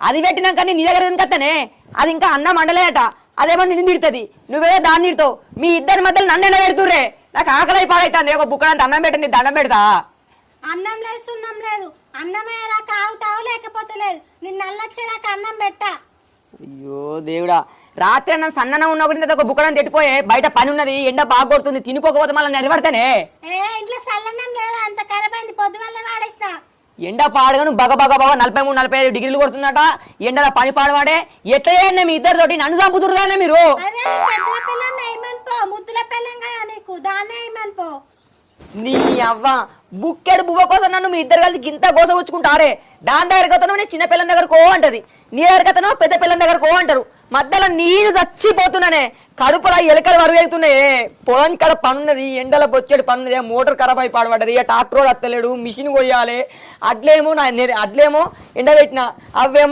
అది పెట్టినాక నీ దగ్గర కత్తనే అది ఇంకా అన్నం వండలేదట అదేమో నిన్ను తిడుతుంది నువ్వే దాన్ని తిడతావు మీ ఇద్దరి మధ్యలో నన్ను ఎండ పెడుతుర్రే నాకు ఆకలి పాడైతుంది ఒక బుక్కడంత అన్నం పెట్టండి దండం పెడతా అన్నం లేదు సున్నం లేదు అన్నమయ్యేదాకా ఆగుతావో లేకపోతే లేదు నిన్ను నల్లొచ్చేదాకా అన్నం పెట్టా అయ్యో దేవుడా రాత్రి అన్నం సన్ననం ఉన్న ఒకటి ఒక బుక్కడం తిట్టిపోయే బయట పని ఉన్నది ఎండ బాగా కొడుతుంది తినిపోకపోతే మళ్ళీ నిలబడతానే ఇంట్లో సల్లన్నం లేదా అంత ఖరాబైంది పొద్దుగల్ల వాడేస్తా ఎండ పాడగాను బగ 43-45 డిగ్రీలు కొడుతుందట ఎండల పని పాడవాడే ఎట్లా చేయండి మీ ఇద్దరితోటి నన్ను చంపుతురుగానే మీరు ముద్దుల పెళ్ళం కదా నీకు దాన్నే ఇమ్మనిపో నీ అవ్వ బుక్కెడు బువ్వ కోసం నన్ను మీ ఇద్దరు కలిసి గింత గోసగుచ్చుకుంటారే దాని దగ్గరకు వస్తాను నేను చిన్న పిల్లల దగ్గరకు అంటది నీ దగ్గరకు వస్తానో పెద్ద పిల్లల దగ్గరకు అంటారు మధ్యలో నీరు చచ్చిపోతున్నానే కడుపులా ఎలుకలు వరువెళ్తున్నాయే పొలం కడ పనున్నది ఎండల బొచ్చేడు పనున్నది మోటార్ ఖరాబ్ అయి పాడబడ్డది ట్రాక్టర్ వస్తలేడు మిషన్ కొయ్యాలి అడ్లేమో ఎండబెట్టిన అవేమో